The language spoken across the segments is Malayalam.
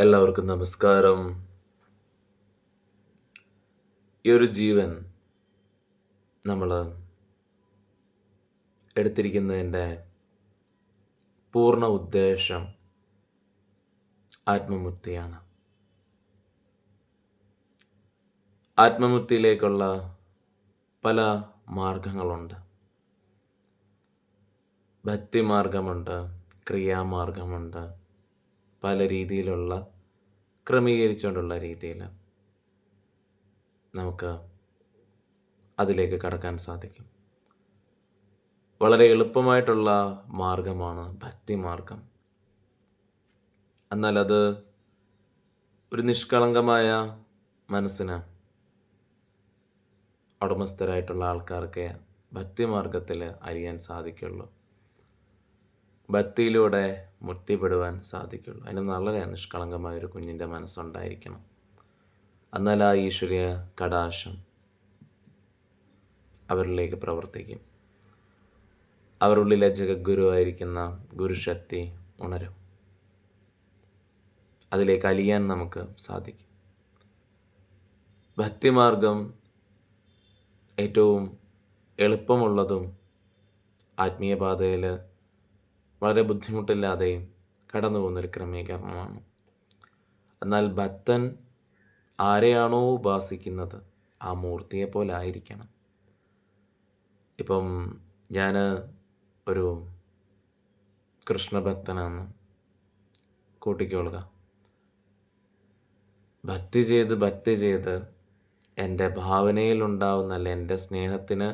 എല്ലാവർക്കും നമസ്കാരം. ഈ ഒരു ജീവൻ നമ്മൾ എടുത്തിരിക്കുന്നതിൻ്റെ പൂർണ്ണ ഉദ്ദേശം ആത്മമുക്തിയാണ്. ആത്മമുക്തിയിലേക്കുള്ള പല മാർഗങ്ങളുണ്ട്. ഭക്തിമാർഗമുണ്ട്, ക്രിയാമാർഗമുണ്ട്, പല രീതിയിലുള്ള ക്രമീകരിച്ചുകൊണ്ടുള്ള രീതിയിൽ നമുക്ക് അതിലേക്ക് കടക്കാൻ സാധിക്കും. വളരെ എളുപ്പമായിട്ടുള്ള മാർഗമാണ് ഭക്തിമാർഗം. എന്നാൽ അത് ഒരു നിഷ്കളങ്കമായ മനസ്സിന് ഉടമസ്ഥരായിട്ടുള്ള ആൾക്കാർക്ക് ഭക്തിമാർഗത്തിൽ അറിയാൻ സാധിക്കുള്ളൂ. ഭക്തിയിലൂടെ മുക്തിപ്പെടുവാൻ സാധിക്കുള്ളൂ. അതിന് വളരെ നിഷ്കളങ്കമായൊരു കുഞ്ഞിൻ്റെ മനസ്സുണ്ടായിരിക്കണം. എന്നാൽ ആ ഈശ്വരീയ കടാശം അവരിലേക്ക് പ്രവർത്തിക്കും. അവരുള്ളിലെ ജഗദ്ഗുരുവായിരിക്കുന്ന ഗുരുശക്തി ഉണരും. അതിലേക്ക് അലിയാൻ നമുക്ക് സാധിക്കും. ഭക്തിമാർഗം ഏറ്റവും എളുപ്പമുള്ളതും ആത്മീയ പാതയിൽ വളരെ ബുദ്ധിമുട്ടില്ലാതെയും കടന്നു പോകുന്നൊരു ക്രമീകരണമാണ്. എന്നാൽ ഭക്തൻ ആരെയാണോ ഉപാസിക്കുന്നത് ആ മൂർത്തിയെ പോലെ ആയിരിക്കണം. ഇപ്പം ഞാൻ ഒരു കൃഷ്ണഭക്തനാണെന്ന് കൂട്ടിക്കൊള്ളുക. ഭക്തി ചെയ്ത് എൻ്റെ ഭാവനയിലുണ്ടാവുന്ന എൻ്റെ സ്നേഹത്തിന്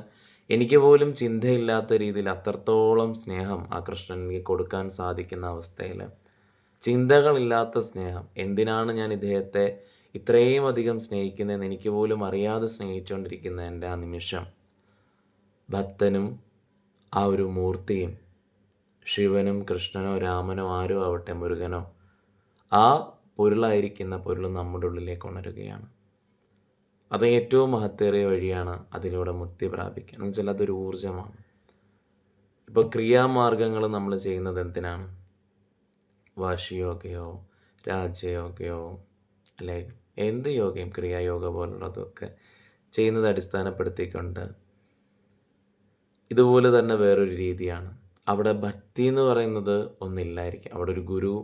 എനിക്ക് പോലും ചിന്തയില്ലാത്ത രീതിയിൽ അത്രത്തോളം സ്നേഹം ആ കൃഷ്ണൻ എനിക്ക് കൊടുക്കാൻ സാധിക്കുന്ന അവസ്ഥയിൽ, ചിന്തകളില്ലാത്ത സ്നേഹം, എന്തിനാണ് ഞാൻ ഇദ്ദേഹത്തെ ഇത്രയും അധികം സ്നേഹിക്കുന്നതെന്ന് എനിക്ക് പോലും അറിയാതെ സ്നേഹിച്ചുകൊണ്ടിരിക്കുന്ന എൻ്റെ ആ നിമിഷം, ഭക്തനും ആ ഒരു മൂർത്തിയും, ശിവനും കൃഷ്ണനോ രാമനോ ആരോ ആവട്ടെ, മുരുകനോ, ആ പൊരുളായിരിക്കുന്ന പൊരുൾ നമ്മുടെ ഉള്ളിലേക്ക് ഉണരുകയാണ്. അത് ഏറ്റവും മഹത്തേറിയ വഴിയാണ് അതിലൂടെ മുക്തി പ്രാപിക്കുക. എന്ന് വെച്ചാൽ അതൊരു ഊർജ്ജമാണ്. ഇപ്പോൾ ക്രിയാമാർഗങ്ങൾ നമ്മൾ ചെയ്യുന്നത് എന്തിനാണ്? വാശിയോഗയോ രാജയോഗയോ അല്ലെ എന്ത് യോഗയും, ക്രിയായോഗ പോലുള്ളതൊക്കെ ചെയ്യുന്നത് അടിസ്ഥാനപ്പെടുത്തിക്കൊണ്ട് ഇതുപോലെ തന്നെ വേറൊരു രീതിയാണ്. അവിടെ ഭക്തി എന്ന് പറയുന്നത് ഒന്നില്ലായിരിക്കും. അവിടെ ഒരു ഗുരു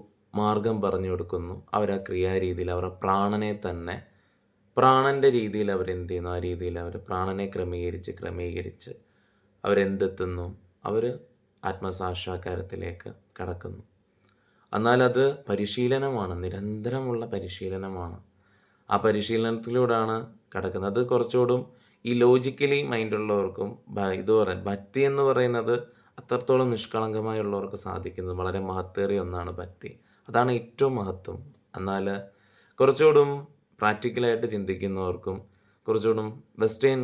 മാർഗം പറഞ്ഞു കൊടുക്കുന്നു. അവർ ആ ക്രിയാരീതിയിൽ അവരുടെ പ്രാണനെ തന്നെ, പ്രാണൻ്റെ രീതിയിൽ അവരെന്ത് ചെയ്യുന്നു, ആ രീതിയിൽ അവർ പ്രാണനെ ക്രമീകരിച്ച് അവരെന്തെത്തുന്നു, അവർ ആത്മസാക്ഷാത്കാരത്തിലേക്ക് കടക്കുന്നു. എന്നാൽ അത് പരിശീലനമാണ്, നിരന്തരമുള്ള പരിശീലനമാണ്. ആ പരിശീലനത്തിലൂടെയാണ് കടക്കുന്നത്. അത് കുറച്ചുകൂടും ഈ ലോജിക്കലി മൈൻഡുള്ളവർക്കും ഭക്തി എന്ന് പറയുന്നത് അത്രത്തോളം നിഷ്കളങ്കമായുള്ളവർക്ക് സാധിക്കുന്നത് വളരെ മഹത്തേറിയ ഒന്നാണ് ഭക്തി. അതാണ് ഏറ്റവും മഹത്വം. എന്നാൽ കുറച്ചുകൂടും പ്രാക്ടിക്കലായിട്ട് ചിന്തിക്കുന്നവർക്കും കുറച്ചുകൂടും വെസ്റ്റേൺ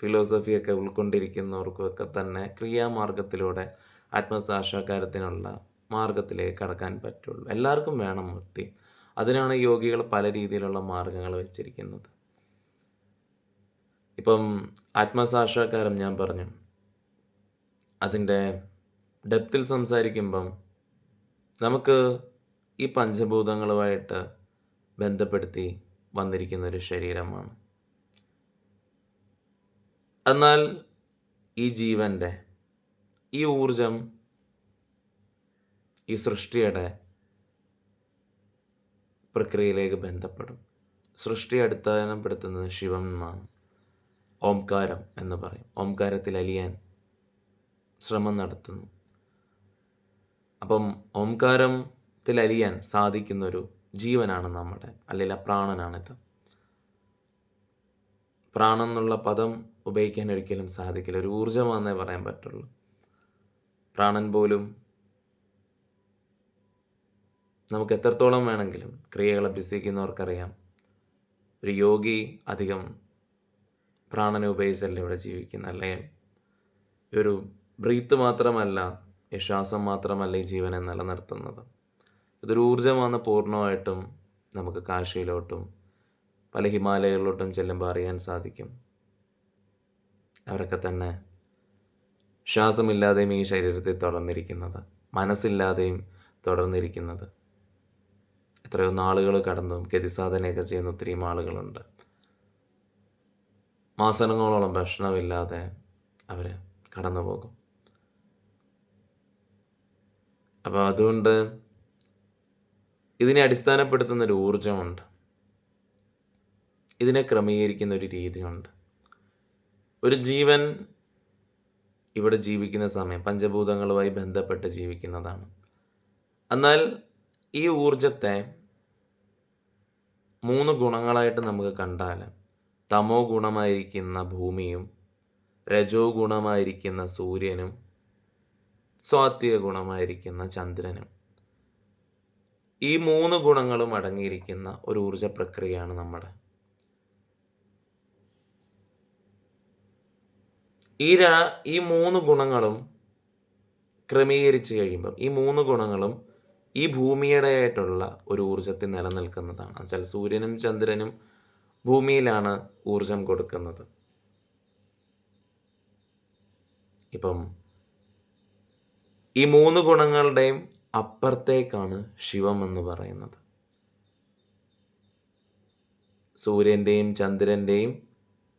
ഫിലോസഫിയൊക്കെ ഉൾക്കൊണ്ടിരിക്കുന്നവർക്കും ഒക്കെ തന്നെ ക്രിയാമാർഗത്തിലൂടെ ആത്മസാക്ഷാത്കാരത്തിനുള്ള മാർഗത്തിലേക്ക് കടക്കാൻ പറ്റുള്ളൂ. എല്ലാവർക്കും വേണം മുക്തി. അതിനാണ് യോഗികൾ പല രീതിയിലുള്ള മാർഗങ്ങൾ വെച്ചിരിക്കുന്നത്. ഇപ്പം ആത്മസാക്ഷാത്കാരം ഞാൻ പറഞ്ഞു, അതിൻ്റെ ഡെപ്തിൽ സംസാരിക്കുമ്പം നമുക്ക് ഈ പഞ്ചഭൂതങ്ങളുമായിട്ട് ബന്ധപ്പെടുത്തി വന്നിരിക്കുന്നൊരു ശരീരമാണ്. എന്നാൽ ഈ ജീവൻ്റെ ഈ ഊർജം ഈ സൃഷ്ടിയുടെ പ്രക്രിയയിലേക്ക് ബന്ധപ്പെടും. സൃഷ്ടി അടിസ്ഥാനപ്പെടുത്തുന്നത് ശിവം എന്നാണ്. ഓംകാരം എന്ന് പറയും. ഓംകാരത്തിൽ അലിയാൻ ശ്രമം നടത്തുന്നു. അപ്പം ഓംകാരത്തിൽ അലിയാൻ സാധിക്കുന്നൊരു ജീവനാണ് നമ്മുടെ, അല്ലെങ്കിൽ പ്രാണനാണിത്. പ്രാണൻ എന്നുള്ള പദം ഉപയോഗിക്കാൻ ഒരിക്കലും സാധിക്കില്ല. ഒരു ഊർജ്ജമാണെന്നേ പറയാൻ പറ്റുള്ളൂ. പ്രാണൻ പോലും നമുക്ക് എത്രത്തോളം വേണമെങ്കിലും ക്രിയകൾ അഭ്യസിക്കുന്നവർക്കറിയാം. ഒരു യോഗി അധികം പ്രാണനെ ഉപയോഗിച്ചല്ലേ ഇവിടെ ജീവിക്കുന്നത്, അല്ലേ? ഒരു ബ്രീത്ത് മാത്രമല്ല, ഈ ശ്വാസം മാത്രമല്ല ഈ ജീവനെ നിലനിർത്തുന്നത്. ഇതൊരു ഊർജ്ജമാണ്. പൂർണ്ണമായിട്ടും നമുക്ക് കാശിയിലോട്ടും പല ഹിമാലയങ്ങളിലോട്ടും ചെല്ലുമ്പോൾ അറിയാൻ സാധിക്കും. അവരൊക്കെ തന്നെ ശ്വാസമില്ലാതെയും ഈ ശരീരത്തിൽ തുടർന്നിരിക്കുന്നത്, മനസ്സില്ലാതെയും തുടർന്നിരിക്കുന്നത്. എത്രയോ നാളുകൾ കടന്നും ഗതിസാധനയൊക്കെ ചെയ്യുന്ന ഒത്തിരി ആളുകളുണ്ട്. മാസങ്ങളോളം ഭക്ഷണമില്ലാതെ അവർ കടന്നു പോകും. അപ്പോൾ അതുകൊണ്ട് ഇതിനെ അടിസ്ഥാനപ്പെടുത്തുന്നൊരു ഊർജമുണ്ട്, ഇതിനെ ക്രമീകരിക്കുന്ന ഒരു രീതിയുണ്ട്. ഒരു ജീവൻ ഇവിടെ ജീവിക്കുന്ന സമയം പഞ്ചഭൂതങ്ങളുമായി ബന്ധപ്പെട്ട് ജീവിക്കുന്നതാണ്. എന്നാൽ ഈ ഊർജത്തെ 3 ഗുണങ്ങളായിട്ട് നമുക്ക് കണ്ടാൽ, തമോ ഗുണമായിരിക്കുന്ന ഭൂമിയും, രജോ ഗുണമായിരിക്കുന്ന സൂര്യനും, സ്വാത്വിക ഗുണമായിരിക്കുന്ന ചന്ദ്രനും, ഈ 3 ഗുണങ്ങളും അടങ്ങിയിരിക്കുന്ന ഒരു ഊർജ പ്രക്രിയയാണ് നമ്മുടെ. ഈ 3 ഗുണങ്ങളും ക്രമീകരിച്ച് കഴിയുമ്പം ഈ 3 ഗുണങ്ങളും ഈ ഭൂമിയുടെയായിട്ടുള്ള ഒരു ഊർജത്തിൽ നിലനിൽക്കുന്നതാണ്. എന്നുവെച്ചാൽ സൂര്യനും ചന്ദ്രനും ഭൂമിയിലാണ് ഊർജം കൊടുക്കുന്നത്. ഇപ്പം ഈ 3 ഗുണങ്ങളുടെയും അപ്പുറത്തേക്കാണ് ശിവം എന്ന് പറയുന്നത്. സൂര്യൻ്റെയും ചന്ദ്രൻ്റെയും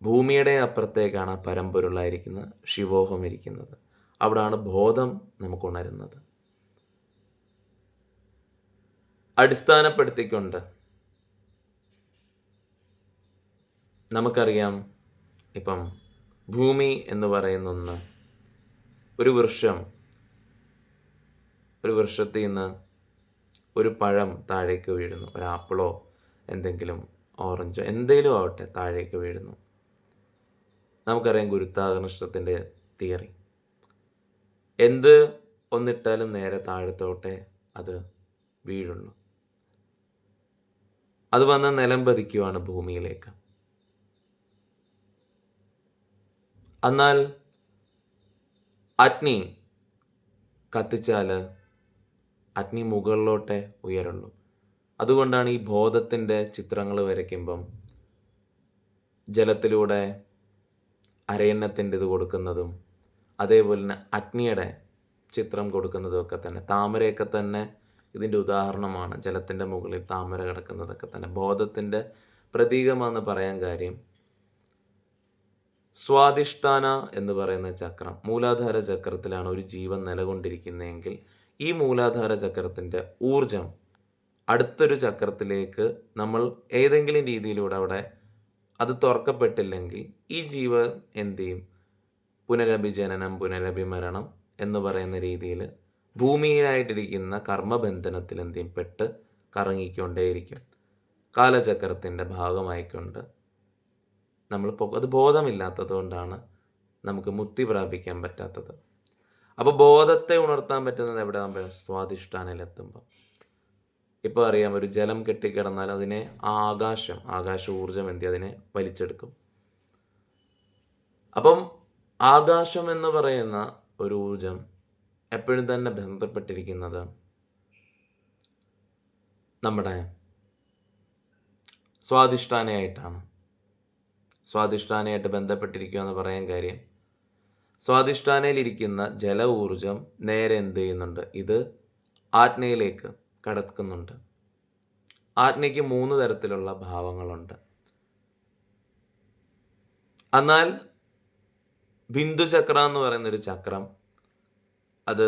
ഭൂമിയുടെ അപ്പുറത്തേക്കാണ് പരമ്പൊരുളായിരിക്കുന്ന ശിവോഹം ഇരിക്കുന്നത്. അവിടാണ് ബോധം നമുക്ക് ഉണരുന്നത്. അടിസ്ഥാനപ്പെടുത്തിക്കൊണ്ട് നമുക്കറിയാം, ഇപ്പം ഭൂമി എന്ന് പറയുന്ന ഒന്ന്, ഒരു വൃക്ഷത്തിൽ നിന്ന് ഒരു പഴം താഴേക്ക് വീഴുന്നു, ഒരു ആപ്പിളോ എന്തെങ്കിലും ഓറഞ്ചോ എന്തെങ്കിലും ആവട്ടെ താഴേക്ക് വീഴുന്നു. നമുക്കറിയാം ഗുരുത്വാകർഷണത്തിൻ്റെ തിയറി, എന്ത് ഒന്നിട്ടാലും നേരെ താഴത്തോട്ടെ അത് വീഴുള്ളൂ. അത് വന്ന് നിലം പതിക്കുവാണ് ഭൂമിയിലേക്ക്. എന്നാൽ അഗ്നി കത്തിച്ചാൽ അഗ്നി മുകളിലോട്ടേ ഉയരുള്ളൂ. അതുകൊണ്ടാണ് ഈ ബോധത്തിൻ്റെ ചിത്രങ്ങൾ വരയ്ക്കുമ്പം ജലത്തിലൂടെ അരയന്നത്തിൻ്റെ ഇത് കൊടുക്കുന്നതും, അതേപോലെ തന്നെ അഗ്നിയുടെ ചിത്രം കൊടുക്കുന്നതും ഒക്കെ തന്നെ, താമരയൊക്കെ തന്നെ ഇതിൻ്റെ ഉദാഹരണമാണ്. ജലത്തിൻ്റെ മുകളിൽ താമര കിടക്കുന്നതൊക്കെ തന്നെ ബോധത്തിൻ്റെ പ്രതീകമാണെന്ന് പറയാൻ കാര്യം, സ്വാധിഷ്ഠാന എന്ന് പറയുന്ന ചക്രം, മൂലാധാര ചക്രത്തിലാണ് ഒരു ജീവൻ നിലകൊണ്ടിരിക്കുന്നതെങ്കിൽ ഈ മൂലാധാര ചക്രത്തിൻ്റെ ഊർജം അടുത്തൊരു ചക്രത്തിലേക്ക് നമ്മൾ ഏതെങ്കിലും രീതിയിലൂടെ അവിടെ അത് തുറക്കപ്പെട്ടില്ലെങ്കിൽ ഈ ജീവൻ എന്ത് ചെയ്യും? പുനരഭിജനനം, പുനരഭിമരണം എന്ന് പറയുന്ന രീതിയിൽ ഭൂമിയിലായിട്ടിരിക്കുന്ന കർമ്മബന്ധനത്തിൽ എന്ത് ചെയ്യും? പെട്ട് കറങ്ങിക്കൊണ്ടേയിരിക്കും. കാലചക്രത്തിൻ്റെ ഭാഗമായിക്കൊണ്ട് നമ്മൾ അത് ബോധമില്ലാത്തത് കൊണ്ടാണ് നമുക്ക് മുക്തി പ്രാപിക്കാൻ പറ്റാത്തത്. അപ്പോൾ ബോധത്തെ ഉണർത്താൻ പറ്റുന്നത് എവിടെ? സ്വാധിഷ്ഠാനയിലെത്തുമ്പോൾ. ഇപ്പോൾ അറിയാം, ഒരു ജലം കെട്ടിക്കിടന്നാൽ അതിനെ ആകാശ ഊർജം എന്ത് അതിനെ വലിച്ചെടുക്കും. അപ്പം ആകാശം എന്ന് പറയുന്ന ഒരു ഊർജം എപ്പോഴും തന്നെ ബന്ധപ്പെട്ടിരിക്കുന്നത് നമ്മുടെ സ്വാധിഷ്ഠാനയായിട്ടാണ്. സ്വാധിഷ്ഠാനയായിട്ട് ബന്ധപ്പെട്ടിരിക്കുക എന്ന് പറയാൻ കാര്യം, സ്വാധിഷ്ഠാനയിലിരിക്കുന്ന ജല ഊർജം നേരെ എന്ത് ചെയ്യുന്നുണ്ട്? ഇത് ആജ്ഞയിലേക്ക് കടക്കുന്നുണ്ട്. ആജ്ഞയ്ക്ക് 3 തരത്തിലുള്ള ഭാവങ്ങളുണ്ട്. എന്നാൽ ബിന്ദുചക്ര എന്ന് പറയുന്നൊരു ചക്രം അത്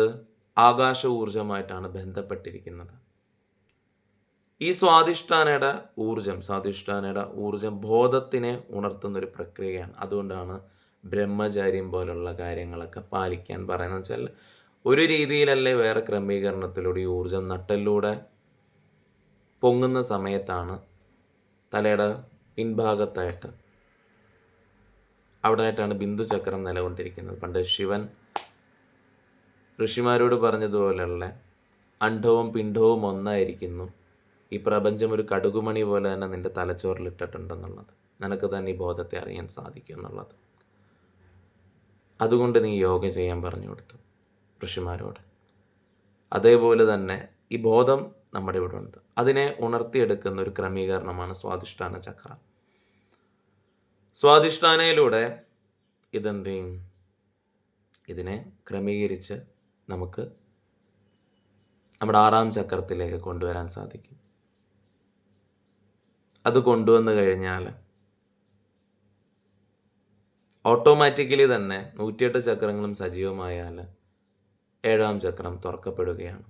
ആകാശ ഊർജമായിട്ടാണ് ബന്ധപ്പെട്ടിരിക്കുന്നത്. ഈ സ്വാധിഷ്ഠാനയുടെ ഊർജം ബോധത്തിനെ ഉണർത്തുന്നൊരു പ്രക്രിയയാണ്. അതുകൊണ്ടാണ് ബ്രഹ്മചാര്യം പോലുള്ള കാര്യങ്ങളൊക്കെ പാലിക്കാൻ പറയുന്നത്. വെച്ചാൽ ഒരു രീതിയിലല്ലേ വേറെ ക്രമീകരണത്തിലൂടെ ഈ ഊർജം നട്ടലിലൂടെ പൊങ്ങുന്ന സമയത്താണ് തലയുടെ പിൻഭാഗത്തായിട്ട് അവിടെയായിട്ടാണ് ബിന്ദുചക്രം നിലകൊണ്ടിരിക്കുന്നത്. പണ്ട് ശിവൻ ഋഷിമാരോട് പറഞ്ഞതുപോലെയുള്ള അണ്ഡവും പിണ്ഡവും ഒന്നായിരിക്കുന്നു, ഈ പ്രപഞ്ചം ഒരു കടുകുമണി പോലെ തന്നെ നിൻ്റെ തലച്ചോറിലിട്ടിട്ടുണ്ടെന്നുള്ളത്, നിനക്ക് തന്നെ ഈ ബോധത്തെ അറിയാൻ സാധിക്കും എന്നുള്ളത്. അതുകൊണ്ട് നീ യോഗ ചെയ്യാൻ പറഞ്ഞു കൊടുത്തു ഋഷിമാരോട്. അതേപോലെ തന്നെ ഈ ബോധം നമ്മുടെ ഇവിടെ ഉണ്ട്. അതിനെ ഉണർത്തിയെടുക്കുന്ന ഒരു ക്രമീകരണമാണ് സ്വാധിഷ്ഠാന ചക്രം. സ്വാധിഷ്ഠാനയിലൂടെ ഇതെന്ത് ചെയ്യും? ഇതിനെ ക്രമീകരിച്ച് നമുക്ക് നമ്മുടെ 6ാം ചക്രത്തിലേക്ക് കൊണ്ടുവരാൻ സാധിക്കും. അത് കൊണ്ടുവന്നു കഴിഞ്ഞാൽ ഓട്ടോമാറ്റിക്കലി തന്നെ 108 ചക്രങ്ങളും സജീവമായാൽ 7-ാം ചക്രം തുറക്കപ്പെടുകയാണ്.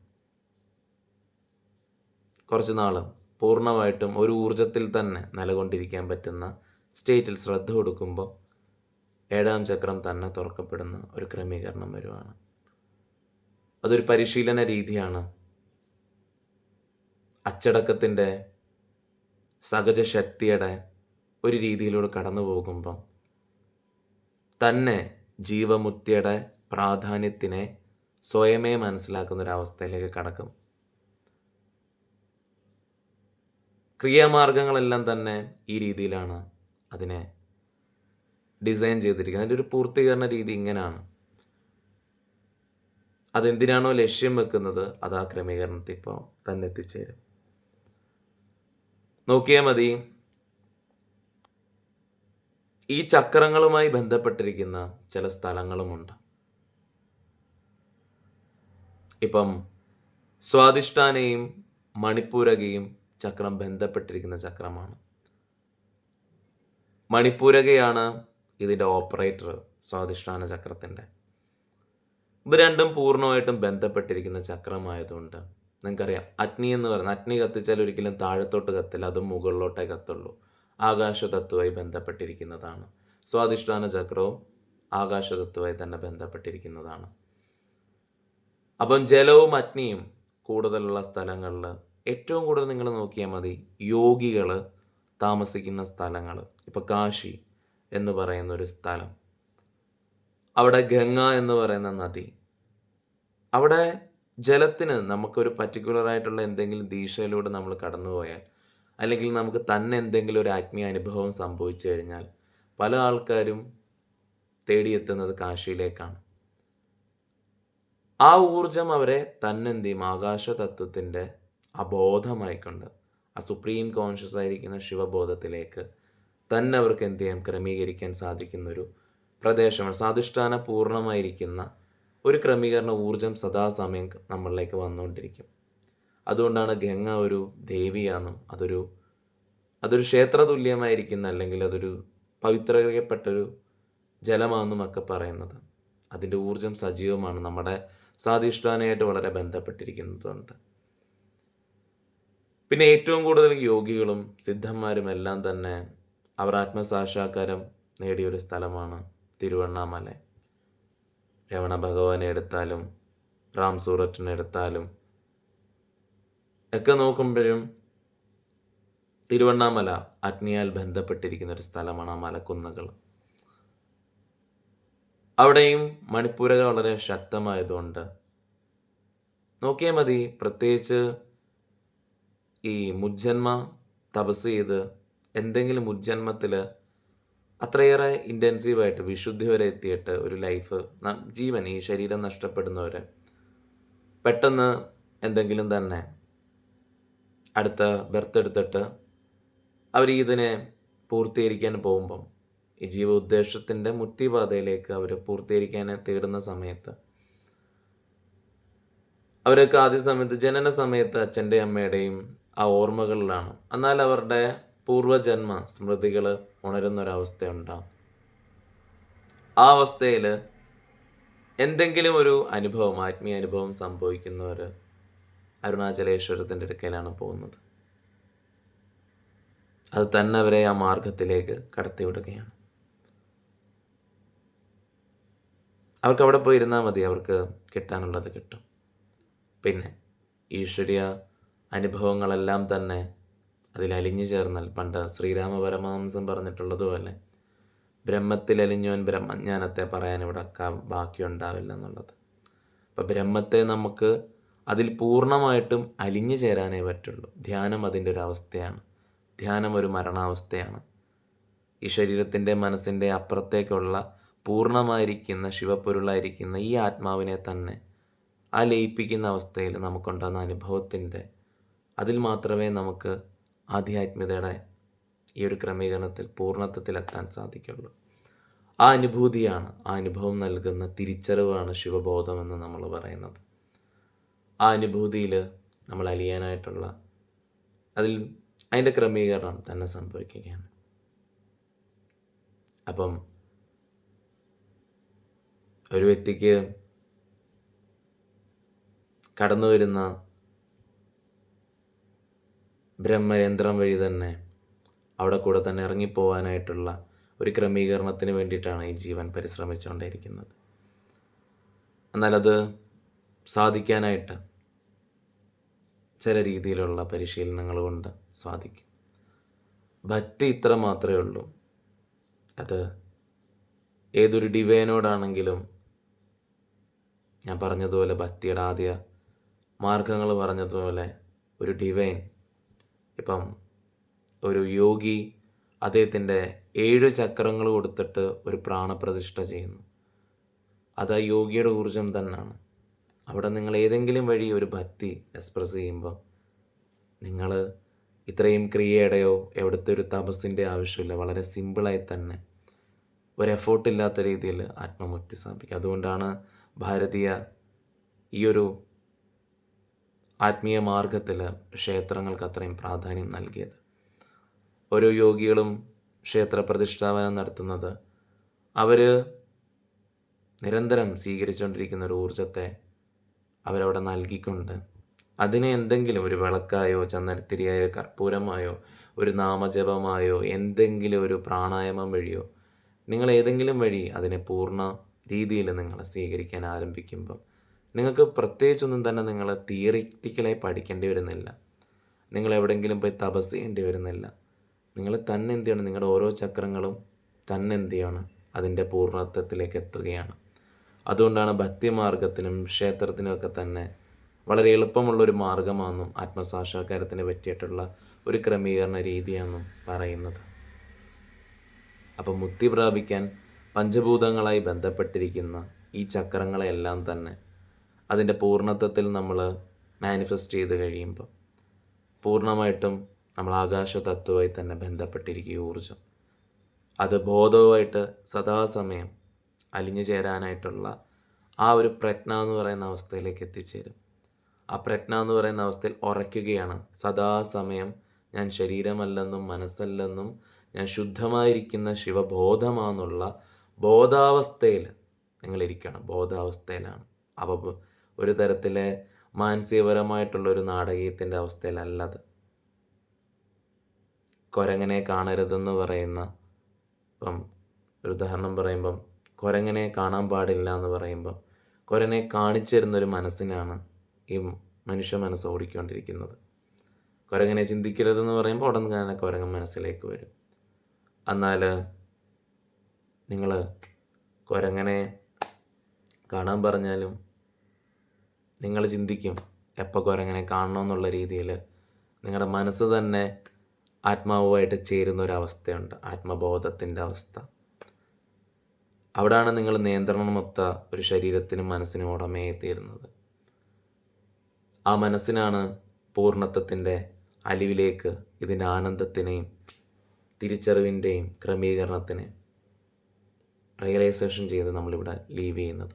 കുറച്ച് നാൾ പൂർണ്ണമായിട്ടും ഒരു ഊർജത്തിൽ തന്നെ നിലകൊണ്ടിരിക്കാൻ പറ്റുന്ന സ്റ്റേറ്റിൽ ശ്രദ്ധ കൊടുക്കുമ്പോൾ 7-ാം ചക്രം തന്നെ തുറക്കപ്പെടുന്ന ഒരു ക്രമീകരണം വരുവാണ്. അതൊരു പരിശീലന രീതിയാണ്. അച്ചടക്കത്തിൻ്റെ സഹജ ശക്തിയുടെ ഒരു രീതിയിലൂടെ കടന്നു പോകുമ്പം തന്നെ ജീവമുക്തിയുടെ പ്രാധാന്യത്തിനെ സ്വയമേ മനസ്സിലാക്കുന്ന ഒരവസ്ഥയിലേക്ക് കടക്കും. ക്രിയാമാർഗങ്ങളെല്ലാം തന്നെ ഈ രീതിയിലാണ് അതിനെ ഡിസൈൻ ചെയ്തിരിക്കുന്നത്. അതിൻ്റെ ഒരു പൂർത്തീകരണ രീതി ഇങ്ങനെയാണ്. അതെന്തിനാണോ ലക്ഷ്യം വെക്കുന്നത് അത് ആ ക്രമീകരണത്തിൽ ഇപ്പോൾ തന്നെ എത്തിച്ചേരും. നോക്കിയാൽ മതി, ഈ ചക്രങ്ങളുമായി ബന്ധപ്പെട്ടിരിക്കുന്ന ചില സ്ഥലങ്ങളുമുണ്ട്. ഇപ്പം സ്വാധിഷ്ഠാനയും മണിപ്പൂരകയും ചക്രം ബന്ധപ്പെട്ടിരിക്കുന്ന ചക്രമാണ്. മണിപ്പൂരകയാണ് ഇതിൻ്റെ ഓപ്പറേറ്റർ, സ്വാധിഷ്ഠാന ചക്രത്തിൻ്റെ. ഇത് രണ്ടും പൂർണ്ണമായിട്ടും ബന്ധപ്പെട്ടിരിക്കുന്ന ചക്രമായതുകൊണ്ട് നിങ്ങൾക്കറിയാം, അഗ്നി എന്ന് പറയുന്നത്, അഗ്നി കത്തിച്ചാൽ ഒരിക്കലും താഴത്തോട്ട് കത്തില്ല, അതും മുകളിലോട്ടേ കത്തുള്ളൂ. ആകാശതത്വമായി ബന്ധപ്പെട്ടിരിക്കുന്നതാണ്. സ്വാധിഷ്ഠാന ചക്രവും ആകാശതത്വമായി തന്നെ ബന്ധപ്പെട്ടിരിക്കുന്നതാണ്. അപ്പം ജലവും അഗ്നിയും കൂടുതലുള്ള സ്ഥലങ്ങളിൽ ഏറ്റവും കൂടുതൽ നിങ്ങൾ നോക്കിയാൽ മതി, യോഗികൾ താമസിക്കുന്ന സ്ഥലങ്ങൾ. ഇപ്പോൾ കാശി എന്ന് പറയുന്ന ഒരു സ്ഥലം, അവിടെ ഗംഗ എന്ന് പറയുന്ന നദി, അവിടെ ജലത്തിന് നമുക്കൊരു പർട്ടിക്കുലറായിട്ടുള്ള എന്തെങ്കിലും ദിശയിലൂടെ നമ്മൾ കടന്നു പോയാൽ, അല്ലെങ്കിൽ നമുക്ക് തന്നെ എന്തെങ്കിലും ഒരു ആത്മീയ അനുഭവം സംഭവിച്ചു കഴിഞ്ഞാൽ പല ആൾക്കാരും തേടിയെത്തുന്നത് കാശിയിലേക്കാണ്. ആ ഊർജം അവരെ തന്നെ എന്ത് ചെയ്യും, ആകാശ തത്വത്തിൻ്റെ അബോധമായിക്കൊണ്ട് ആ സുപ്രീം കോൺഷ്യസ് ആയിരിക്കുന്ന ശിവബോധത്തിലേക്ക് തന്നെ അവർക്ക് എന്ത് ചെയ്യാൻ ക്രമീകരിക്കാൻ സാധിക്കുന്നൊരു പ്രദേശമാണ്. സ്വാധിഷ്ഠാന പൂർണ്ണമായിരിക്കുന്ന ഒരു ക്രമീകരണ ഊർജം സദാസമയം നമ്മളിലേക്ക് വന്നുകൊണ്ടിരിക്കും. അതുകൊണ്ടാണ് ഗംഗ ഒരു ദേവിയാണെന്നും അതൊരു ക്ഷേത്രതുല്യമായിരിക്കുന്ന, അല്ലെങ്കിൽ അതൊരു പവിത്രീകരിക്കപ്പെട്ടൊരു ജലമാണെന്നും ഒക്കെ പറയുന്നത്. അതിൻ്റെ ഊർജം സജീവമാണ്, നമ്മുടെ സ്വാധിഷ്ഠാനമായിട്ട് വളരെ ബന്ധപ്പെട്ടിരിക്കുന്നതുകൊണ്ട്. പിന്നെ ഏറ്റവും കൂടുതൽ യോഗികളും സിദ്ധന്മാരും എല്ലാം തന്നെ അവർ ആത്മസാക്ഷാത്കാരം നേടിയൊരു സ്ഥലമാണ് തിരുവണ്ണാമല. രമണ ഭഗവാനെ എടുത്താലും റാം സൂററ്റിനെ എടുത്താലും ഒക്കെ നോക്കുമ്പോഴും തിരുവണ്ണാമല അഗ്നിയാൽ ബന്ധപ്പെട്ടിരിക്കുന്ന ഒരു സ്ഥലമാണ്. ആ മലക്കുന്നുകൾ, അവിടെയും മണിപ്പൂരക വളരെ ശക്തമായതുകൊണ്ട് നോക്കിയാൽ മതി. പ്രത്യേകിച്ച് ഈ മുജ്ജന്മ തപസ് ചെയ്ത് എന്തെങ്കിലും മുജ്ജന്മത്തിൽ അത്രയേറെ ഇൻറ്റൻസീവായിട്ട് വിശുദ്ധി വരെ എത്തിയിട്ട് ഒരു ലൈഫ്, ജീവൻ, ഈ ശരീരം നഷ്ടപ്പെടുന്നവർ പെട്ടെന്ന് എന്തെങ്കിലും തന്നെ അടുത്ത ബർത്ത് എടുത്തിട്ട് അവർ ഇതിനെ പൂർത്തീകരിക്കാൻ പോകുമ്പം, ഈ ജീവ ഉദ്ദേശത്തിൻ്റെ മുക്തിപാതയിലേക്ക് അവർ പൂർത്തീകരിക്കാൻ തേടുന്ന സമയത്ത് അവരൊക്കെ ആദ്യ സമയത്ത് ജനന സമയത്ത് അച്ഛൻ്റെയും അമ്മയുടെയും ആ ഓർമ്മകളിലാണ്. എന്നാൽ അവരുടെ പൂർവജന്മ സ്മൃതികൾ ഉണരുന്നൊരവസ്ഥയുണ്ടാവും. ആ അവസ്ഥയിൽ എന്തെങ്കിലും ഒരു അനുഭവം, ആത്മീയ അനുഭവം സംഭവിക്കുന്നവർ അരുണാചലേശ്വരത്തിൻ്റെ അടുക്കലാണ് പോകുന്നത്. അത് തന്നെ അവരെ ആ മാർഗത്തിലേക്ക് കടത്തിവിടുകയാണ്. അവർക്ക് അവിടെ പോയി ഇരുന്നാൽ മതി, അവർക്ക് കിട്ടാനുള്ളത് കിട്ടും. പിന്നെ ഈശ്വരീയ അനുഭവങ്ങളെല്ലാം തന്നെ അതിൽ അലിഞ്ഞു ചേർന്നാൽ, പണ്ട് ശ്രീരാമ പരമഹംസം പറഞ്ഞിട്ടുള്ളതുപോലെ, ബ്രഹ്മത്തിലലിഞ്ഞവൻ ബ്രഹ്മജ്ഞാനത്തെ പറയാൻ ഇവിടെ ബാക്കിയുണ്ടാവില്ല എന്നുള്ളത്. അപ്പം ബ്രഹ്മത്തെ നമുക്ക് അതിൽ പൂർണ്ണമായിട്ടും അലിഞ്ഞു ചേരാനേ പറ്റുള്ളൂ. ധ്യാനം അതിൻ്റെ ഒരു അവസ്ഥയാണ്. ധ്യാനം ഒരു മരണാവസ്ഥയാണ്. ഈ ശരീരത്തിൻ്റെ മനസ്സിൻ്റെ അപ്പുറത്തേക്കുള്ള പൂർണ്ണമായിരിക്കുന്ന ശിവപ്പൊരുളായിരിക്കുന്ന ഈ ആത്മാവിനെ തന്നെ ആ ലയിപ്പിക്കുന്ന അവസ്ഥയിൽ നമുക്കുണ്ടാകുന്ന അനുഭവത്തിൻ്റെ, അതിൽ മാത്രമേ നമുക്ക് ആധ്യാത്മികതയുടെ ഈ ഒരു ക്രമീകരണത്തിൽ പൂർണ്ണത്വത്തിലെത്താൻ സാധിക്കുള്ളൂ. ആ അനുഭൂതിയാണ്, ആ അനുഭവം നൽകുന്ന തിരിച്ചറിവാണ് ശിവബോധമെന്ന് നമ്മൾ പറയുന്നത്. ആ അനുഭൂതിയിൽ നമ്മൾ അലിയാനായിട്ടുള്ള, അതിൽ അതിൻ്റെ ക്രമീകരണം തന്നെ സംഭവിക്കുകയാണ്. അപ്പം ഒരു വ്യക്തിക്ക് കടന്നു വരുന്ന ബ്രഹ്മയന്ത്രം വഴി തന്നെ അവിടെ കൂടെ തന്നെ ഇറങ്ങിപ്പോവാനായിട്ടുള്ള ഒരു ക്രമീകരണത്തിന് വേണ്ടിയിട്ടാണ് ഈ ജീവൻ പരിശ്രമിച്ചുകൊണ്ടേയിരിക്കുന്നത്. എന്നാൽ അത് സാധിക്കാനായിട്ട് ചില രീതിയിലുള്ള പരിശീലനങ്ങൾ കൊണ്ട് സാധിക്കും. ഭക്തി ഇത്ര മാത്രമേ ഉള്ളൂ. അത് ഏതൊരു ഡിവൈനോടാണെങ്കിലും ഞാൻ പറഞ്ഞതുപോലെ ഭക്തിയുടെ ആദ്യ മാർഗങ്ങൾ പറഞ്ഞതുപോലെ ഒരു ഡിവൈൻ, ഇപ്പം ഒരു യോഗി അദ്ദേഹത്തിൻ്റെ 7 ചക്രങ്ങൾ കൊടുത്തിട്ട് ഒരു പ്രാണപ്രതിഷ്ഠ ചെയ്യുന്നു. അത് ആ യോഗിയുടെ ഊർജം തന്നെയാണ്. അവിടെ നിങ്ങൾ ഏതെങ്കിലും വഴി ഒരു ഭക്തി എക്സ്പ്രസ് ചെയ്യുമ്പോൾ നിങ്ങൾ ഇത്രയും ക്രിയയുടെയോ എവിടുത്തെ ഒരു തപസ്സിൻ്റെ ആവശ്യമില്ല. വളരെ സിമ്പിളായി തന്നെ ഒരു എഫോർട്ടില്ലാത്ത രീതിയിൽ ആത്മമുക്തി സാധിക്കും. അതുകൊണ്ടാണ് ഭാരതീയ ഈ ഒരു ആത്മീയ മാർഗത്തിൽ ക്ഷേത്രങ്ങൾക്ക് അത്രയും പ്രാധാന്യം നൽകിയത്. ഓരോ യോഗികളും ക്ഷേത്ര പ്രതിഷ്ഠാപനം നടത്തുന്നത് അവർ നിരന്തരം സ്വീകരിച്ചുകൊണ്ടിരിക്കുന്ന ഒരു ഊർജത്തെ അവരവിടെ നൽകിക്കൊണ്ട് അതിനെ എന്തെങ്കിലും ഒരു വിളക്കായോ ചന്ദനത്തിരിയായോ കർപ്പൂരമായോ ഒരു നാമജപമായോ എന്തെങ്കിലും ഒരു പ്രാണായാമം വഴിയോ നിങ്ങൾ ഏതെങ്കിലും വഴി അതിനെ പൂർണ്ണ രീതിയിൽ നിങ്ങൾ സ്വീകരിക്കാൻ ആരംഭിക്കുമ്പം നിങ്ങൾക്ക് പ്രത്യേകിച്ചൊന്നും തന്നെ നിങ്ങൾ തിയറിറ്റിക്കലായി പഠിക്കേണ്ടി വരുന്നില്ല. നിങ്ങൾ എവിടെയെങ്കിലും പോയി തപസ് ചെയ്യേണ്ടി വരുന്നില്ല. നിങ്ങൾ തന്നെ എന്ത് ചെയ്യണം? നിങ്ങളുടെ ഓരോ ചക്രങ്ങളും തന്നെ എന്ത് ചെയ്യണം? അതിൻ്റെ പൂർണ്ണത്വത്തിലേക്ക് എത്തുകയാണ്. അതുകൊണ്ടാണ് ഭക്തിമാർഗത്തിനും ക്ഷേത്രത്തിനുമൊക്കെ തന്നെ വളരെ എളുപ്പമുള്ളൊരു മാർഗമാണെന്നും ആത്മസാക്ഷാത്കാരത്തിന് പറ്റിയിട്ടുള്ള ഒരു ക്രമീകരണ രീതിയാണെന്നും പറയുന്നത്. അപ്പം മുക്തി പ്രാപിക്കാൻ പഞ്ചഭൂതങ്ങളായി ബന്ധപ്പെട്ടിരിക്കുന്ന ഈ ചക്രങ്ങളെല്ലാം തന്നെ അതിൻ്റെ പൂർണ്ണത്വത്തിൽ നമ്മൾ മാനിഫെസ്റ്റ് ചെയ്ത് കഴിയുമ്പോൾ പൂർണ്ണമായിട്ടും നമ്മൾ ആകാശ തത്വമായി തന്നെ ബന്ധപ്പെട്ടിരിക്കും ഊർജം. അത് ബോധവുമായിട്ട് സദാസമയം അലിഞ്ഞു ചേരാനായിട്ടുള്ള ആ ഒരു പ്രജ്ഞ എന്ന് പറയുന്ന അവസ്ഥയിലേക്ക് എത്തിച്ചേരും. ആ പ്രജ്ഞ എന്ന് പറയുന്ന അവസ്ഥയിൽ ഉറയ്ക്കുകയാണ്. സദാസമയം ഞാൻ ശരീരമല്ലെന്നും മനസ്സല്ലെന്നും ഞാൻ ശുദ്ധമായിരിക്കുന്ന ശിവബോധമാണെന്നുള്ള ബോധാവസ്ഥയിൽ നിങ്ങളിരിക്കണം. ബോധാവസ്ഥയിലാണ്. അവ ഒരു തരത്തിലെ മാനസികപരമായിട്ടുള്ളൊരു നാടകീയത്തിൻ്റെ അവസ്ഥയിലല്ലത്. കുരങ്ങനെ കാണരുതെന്ന് പറയുന്ന, ഇപ്പം ഒരു ഉദാഹരണം പറയുമ്പം കുരങ്ങനെ കാണാൻ പാടില്ല എന്ന് പറയുമ്പം കുരങ്ങനെ കാണിച്ചു തരുന്നൊരു മനസ്സിനാണ് ഈ മനുഷ്യ മനസ്സ് ഓടിക്കൊണ്ടിരിക്കുന്നത്. കുരങ്ങനെ ചിന്തിക്കരുതെന്ന് പറയുമ്പോൾ ഉടൻ തന്നെ കുരങ്ങൻ മനസ്സിലേക്ക് വരും. എന്നാൽ നിങ്ങൾ കുരങ്ങനെ കാണാൻ പറഞ്ഞാലും നിങ്ങൾ ചിന്തിക്കും എപ്പോൾ കുരങ്ങനെ കാണണമെന്നുള്ള രീതിയിൽ നിങ്ങളുടെ മനസ്സ് തന്നെ ആത്മാവുമായിട്ട് ചേരുന്ന ഒരവസ്ഥയുണ്ട്, ആത്മബോധത്തിൻ്റെ അവസ്ഥ. അവിടെയാണ് നിങ്ങൾ നിയന്ത്രണമൊത്ത ഒരു ശരീരത്തിനും മനസ്സിനും ഉടമയായി തീരുന്നത്. ആ മനസ്സിനാണ് പൂർണ്ണത്വത്തിൻ്റെ അലിവിലേക്ക് ഇതിൻ്റെ ആനന്ദത്തിനെയും തിരിച്ചറിവിൻ്റെയും ക്രമീകരണത്തിനെ റിയലൈസേഷൻ ചെയ്ത് നമ്മളിവിടെ ലീവ് ചെയ്യുന്നത്.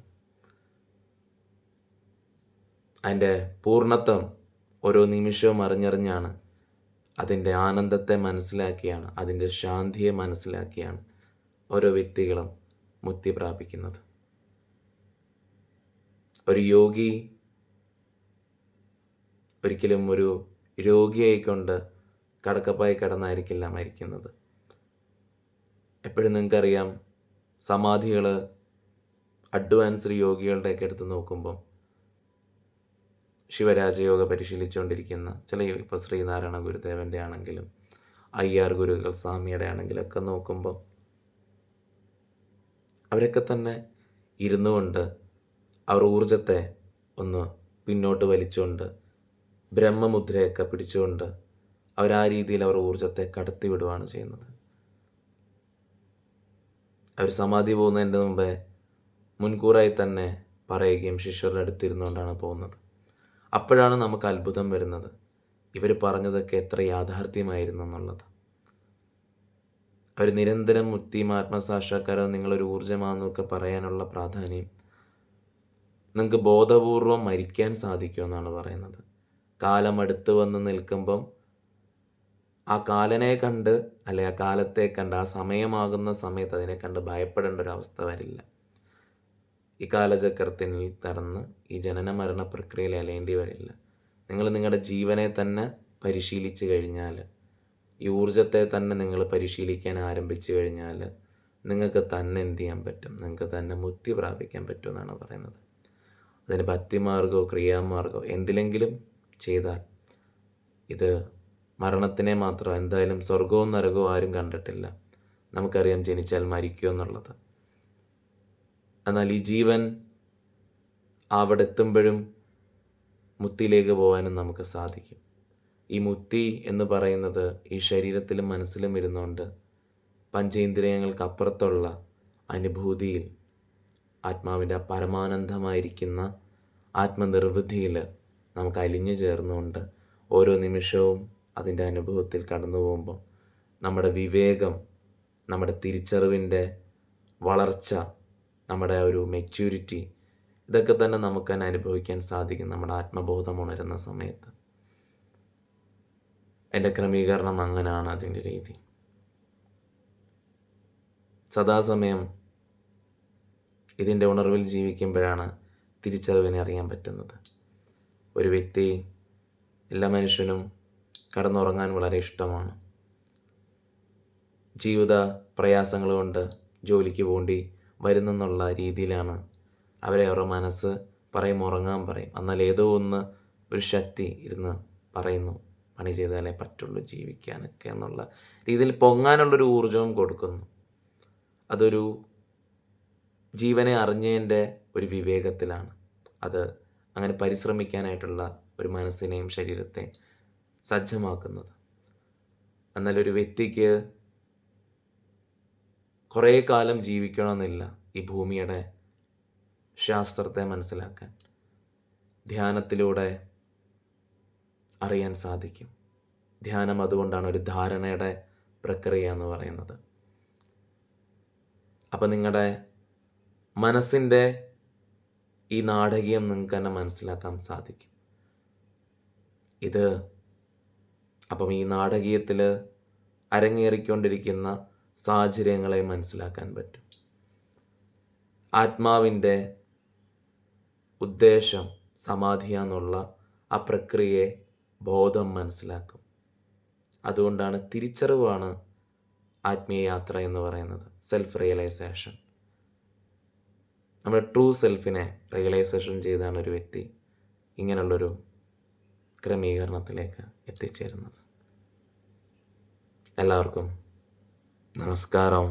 അതിൻ്റെ പൂർണ്ണത്വം ഓരോ നിമിഷവും അറിഞ്ഞറിഞ്ഞാണ്, അതിൻ്റെ ആനന്ദത്തെ മനസ്സിലാക്കിയാണ്, അതിൻ്റെ ശാന്തിയെ മനസ്സിലാക്കിയാണ് ഓരോ വ്യക്തികളും മുക്തി പ്രാപിക്കുന്നത്. ഒരു യോഗി ഒരിക്കലും ഒരു രോഗിയായിക്കൊണ്ട് കടക്കപ്പായി കിടന്നായിരിക്കില്ല മരിക്കുന്നത്. എപ്പോഴും നിങ്ങൾക്കറിയാം, സമാധികൾ അഡ്വാൻസ്ഡ് യോഗികളുടെയൊക്കെ എടുത്ത് നോക്കുമ്പം ശിവരാജയോഗ പരിശീലിച്ചുകൊണ്ടിരിക്കുന്ന ചില, ഇപ്പോൾ ശ്രീനാരായണ ഗുരുദേവൻ്റെ ആണെങ്കിലും IR ഗുരുകൾ സ്വാമിയുടെ ആണെങ്കിലും ഒക്കെ നോക്കുമ്പോൾ അവരൊക്കെ തന്നെ ഇരുന്നു കൊണ്ട് അവർ ഊർജത്തെ ഒന്ന് പിന്നോട്ട് വലിച്ചുകൊണ്ട് ബ്രഹ്മമുദ്രയൊക്കെ പിടിച്ചുകൊണ്ട് ആ രീതിയിൽ അവർ ഊർജത്തെ കടത്തിവിടുകയാണ് ചെയ്യുന്നത്. അവർ സമാധി പോകുന്നതിൻ്റെ മുമ്പേ മുൻകൂറായി തന്നെ പറയുകയും ശിഷ്യരുടെ അടുത്തിരുന്നുകൊണ്ടാണ് പോകുന്നത്. അപ്പോഴാണ് നമുക്ക് അത്ഭുതം വരുന്നത്, ഇവർ പറഞ്ഞതൊക്കെ എത്ര യാഥാർത്ഥ്യമായിരുന്നു എന്നുള്ളത്. അവർ നിരന്തരം മുക്തിയും ആത്മസാക്ഷാത്കാരവും നിങ്ങളൊരു ഊർജ്ജമാണെന്നൊക്കെ പറയാനുള്ള പ്രാധാന്യം, നിങ്ങൾക്ക് ബോധപൂർവം മരിക്കാൻ സാധിക്കുമെന്നാണ് പറയുന്നത്. കാലം അടുത്ത് വന്ന് നിൽക്കുമ്പം ആ കാലനെ കണ്ട്, അല്ലെ ആ കാലത്തെ കണ്ട്, ആ സമയമാകുന്ന സമയത്ത് അതിനെ കണ്ട് ഭയപ്പെടേണ്ട ഒരു അവസ്ഥ വരില്ല. ഈ കാലചക്രത്തിൽ തടന്ന് ഈ ജനന മരണ പ്രക്രിയയിൽ അലയേണ്ടി വരില്ല. നിങ്ങൾ നിങ്ങളുടെ ജീവനെ തന്നെ പരിശീലിച്ചു കഴിഞ്ഞാൽ, ഈ ഊർജത്തെ തന്നെ നിങ്ങൾ പരിശീലിക്കാൻ ആരംഭിച്ചു കഴിഞ്ഞാൽ, നിങ്ങൾക്ക് തന്നെ എന്ത് ചെയ്യാൻ പറ്റും? നിങ്ങൾക്ക് തന്നെ മുക്തി പ്രാപിക്കാൻ പറ്റുമെന്നാണ് പറയുന്നത്. അതിന് ഭക്തിമാർഗമോ ക്രിയാമാർഗമോ എന്തിലെങ്കിലും ചെയ്താൽ, ഇത് മരണത്തിനെ മാത്രം, എന്തായാലും സ്വർഗവും നരകവും ആരും കണ്ടിട്ടില്ല. നമുക്കറിയാം ജനിച്ചാൽ മരിക്കുമെന്നുള്ളത്. എന്നാൽ ഈ ജീവൻ അവിടെ എത്തുമ്പോഴും മുക്തിയിലേക്ക് പോകാനും നമുക്ക് സാധിക്കും. ഈ മുക്തി എന്ന് പറയുന്നത് ഈ ശരീരത്തിലും മനസ്സിലും ഇരുന്നുകൊണ്ട് പഞ്ചേന്ദ്രിയങ്ങൾക്ക് അപ്പുറത്തുള്ള അനുഭൂതിയിൽ, ആത്മാവിൻ്റെ പരമാനന്ദമായിരിക്കുന്ന ആത്മനിർവൃതിയിൽ നമുക്ക് അലിഞ്ഞു ചേർന്നുകൊണ്ട് ഓരോ നിമിഷവും അതിൻ്റെ അനുഭവത്തിൽ കടന്നു പോകുമ്പോൾ നമ്മുടെ വിവേകം, നമ്മുടെ തിരിച്ചറിവിൻ്റെ വളർച്ച, നമ്മുടെ ഒരു മെച്യൂരിറ്റി, ഇതൊക്കെ തന്നെ നമുക്ക് തന്നെ അനുഭവിക്കാൻ സാധിക്കും നമ്മുടെ ആത്മബോധം ഉണരുന്ന സമയത്ത്. എൻ്റെ ക്രമീകരണം അങ്ങനെയാണ്, അതിൻ്റെ രീതി. സദാസമയം ഇതിൻ്റെ ഉണർവിൽ ജീവിക്കുമ്പോഴാണ് തിരിച്ചറിവിനെ അറിയാൻ പറ്റുന്നത്. ഒരു വ്യക്തി, എല്ലാ മനുഷ്യനും കടന്നുറങ്ങാൻ വളരെ ഇഷ്ടമാണ്. ജീവിത പ്രയാസങ്ങൾ കൊണ്ട് ജോലിക്ക് പോണ്ടി വരുന്നെന്നുള്ള രീതിയിലാണ് അവരുടെ മനസ്സ് പറയും, ഉറങ്ങാൻ പറയും. എന്നാൽ ഏതോ ഒന്ന് ഒരു ശക്തി ഇരുന്ന് പറയുന്നു, പണി ചെയ്താലേ പറ്റുള്ളൂ ജീവിക്കാനൊക്കെ എന്നുള്ള രീതിയിൽ പൊങ്ങാനുള്ളൊരു ഊർജവും കൊടുക്കുന്നു. അതൊരു ജീവനെ അറിഞ്ഞതിൻ്റെ ഒരു വിവേകത്തിലാണ് അത് അങ്ങനെ പരിശ്രമിക്കാനായിട്ടുള്ള ഒരു മനസ്സിനെയും ശരീരത്തെയും സജ്ജമാക്കുന്നത്. എന്നാൽ ഒരു വ്യക്തിക്ക് കുറേ കാലം ജീവിക്കണമെന്നില്ല ഈ ഭൂമിയുടെ ശാസ്ത്രത്തെ മനസ്സിലാക്കാൻ. ധ്യാനത്തിലൂടെ അറിയാൻ സാധിക്കും. ധ്യാനം അതുകൊണ്ടാണ് ഒരു ധാരണയുടെ പ്രക്രിയ എന്ന് പറയുന്നത്. അപ്പം നിങ്ങളുടെ മനസ്സിൻ്റെ ഈ നാടകീയം നിങ്ങൾക്ക് തന്നെ മനസ്സിലാക്കാൻ സാധിക്കും. അപ്പം ഈ നാടകീയത്തിൽ അരങ്ങേറിക്കൊണ്ടിരിക്കുന്ന സാഹചര്യങ്ങളെ മനസ്സിലാക്കാൻ പറ്റും. ആത്മാവിൻ്റെ ഉദ്ദേശം സമാധിയാന്നുള്ള ആ പ്രക്രിയയെ ബോധം മനസ്സിലാക്കും. അതുകൊണ്ടാണ് തിരിച്ചറിവാണ് ആത്മീയ യാത്ര എന്ന് പറയുന്നത്, സെൽഫ് റിയലൈസേഷൻ. നമ്മുടെ ട്രൂ സെൽഫിനെ റിയലൈസേഷൻ ചെയ്താണ് ഒരു വ്യക്തി ഇങ്ങനെയുള്ളൊരു ക്രമീകരണത്തിലേക്ക് എത്തിച്ചേരുന്നത്. എല്ലാവർക്കും നമസ്കാരം.